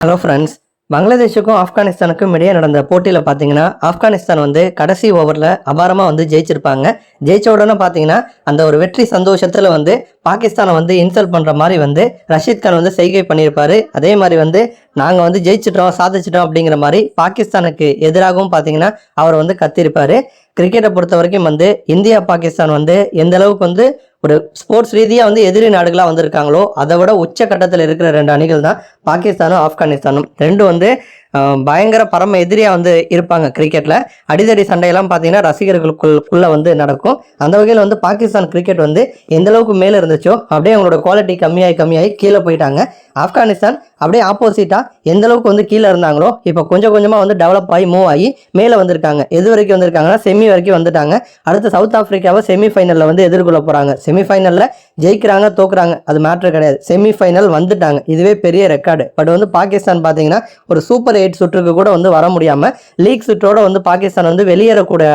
Hello friends, பங்களாதேஷுக்கும் ஆப்கானிஸ்தானுக்கும் இடையே நடந்த போட்டியில் பார்த்தீங்கன்னா ஆப்கானிஸ்தான் வந்து கடைசி ஓவரில் அபாரமாக வந்து ஜெயிச்சிருப்பாங்க. ஜெயிச்ச உடனே பார்த்தீங்கன்னா அந்த ஒரு வெற்றி சந்தோஷத்தில் வந்து பாகிஸ்தானை வந்து இன்சல்ட் பண்ணுற மாதிரி வந்து ரஷீத் கான் வந்து செய்கை பண்ணியிருப்பாரு. அதே மாதிரி வந்து நாங்கள் வந்து ஜெயிச்சிட்டோம் சாதிச்சிட்டோம் அப்படிங்கிற மாதிரி பாகிஸ்தானுக்கு எதிராகவும் பார்த்தீங்கன்னா அவர் வந்து கத்திருப்பாரு. கிரிக்கெட்டை பொறுத்த வரைக்கும் வந்து இந்தியா பாகிஸ்தான் வந்து எந்த அளவுக்கு வந்து ஒரு ஸ்போர்ட்ஸ் ரீதியாக வந்து எதிரி நாடுகளாக வந்திருக்காங்களோ அதை விட உச்சக்கட்டத்தில் இருக்கிற ரெண்டு அணிகள் தான் பாகிஸ்தானும் ஆப்கானிஸ்தானும். ரெண்டும் வந்து பயங்கர பரம எதிரியாக வந்து இருப்பாங்க. கிரிக்கெட்டில் அடிதடி சண்டையெல்லாம் பார்த்தீங்கன்னா ரசிகர்களுக்குள்ளே வந்து நடக்கும். அந்த வகையில் வந்து பாகிஸ்தான் கிரிக்கெட் வந்து எந்த அளவுக்கு மேலே இருந்துச்சோ அப்படியே அவங்களோட குவாலிட்டி கம்மியாகி கீழே போயிட்டாங்க. ஆப்கானிஸ்தான் அப்படியே ஆப்போசிட்டாக எந்த அளவுக்கு வந்து கீழே இருந்தாங்களோ இப்போ கொஞ்சம் கொஞ்சமாக வந்து டெவலப் ஆகி மூவ் ஆகி மேலே வந்திருக்காங்க. எது வரைக்கும் வந்திருக்காங்கன்னா செமி வரைக்கும் வந்துட்டாங்க. அடுத்து சவுத் ஆஃப்ரிக்காவை செமிஃபைனலில் வந்து எதிர்கொள்ள போகிறாங்க. செமிஃபைனலில் ஜெயிக்கிறாங்க தோக்குறாங்க அது மேட்ரு கிடையாது, செமிஃபைனல் வந்துட்டாங்க. இதுவே பெரிய ரெக்கார்டு. பட் வந்து பாகிஸ்தான் பார்த்தீங்கன்னா ஒரு சூப்பர் 8 சுற்றுக்கு கூட வந்து வர முடியாமல் லீக் சுற்றோட வந்து பாகிஸ்தான் வந்து வெளியேறக்கூடிய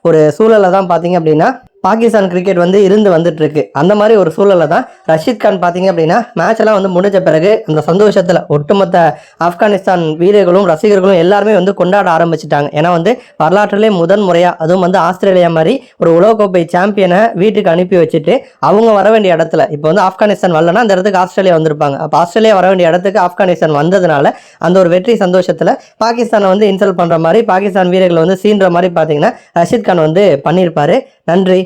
ஒரு சூழலை தான் பார்த்தீங்க அப்படின்னா பாகிஸ்தான் கிரிக்கெட் வந்து இருந்து வந்துட்டு இருக்கு. அந்த மாதிரி ஒரு சூழலை தான் ரஷீத் கான் பார்த்தீங்க அப்படின்னா மேட்ச் எல்லாம் வந்து முடிஞ்ச பிறகு அந்த சந்தோஷத்தில் ஒட்டுமொத்த ஆப்கானிஸ்தான் வீரர்களும் ரசிகர்களும் எல்லாருமே வந்து கொண்டாட ஆரம்பிச்சிட்டாங்க. ஏன்னா வந்து வரலாற்றிலே முதன் முறையாக, அதுவும் வந்து ஆஸ்திரேலியா மாதிரி ஒரு உலகக்கோப்பை சாம்பியனை வீட்டுக்கு அனுப்பி வச்சுட்டு அவங்க வர வேண்டிய இடத்துல இப்போ வந்து ஆப்கானிஸ்தான் வரலன்னா அந்த இடத்துக்கு ஆஸ்திரேலியா வந்திருப்பாங்க. அப்போ ஆஸ்திரேலியா வர வேண்டிய இடத்துக்கு ஆப்கானிஸ்தான் வந்ததுனால அந்த ஒரு வெற்றி சந்தோஷத்தில் பாகிஸ்தானை வந்து இன்சல்ட் பண்ணுற மாதிரி பாகிஸ்தான் வீரர்களை வந்து சீன்ற மாதிரி பார்த்தீங்கன்னா ரஷீத் கான் வந்து பண்ணியிருப்பாரு. நன்றி.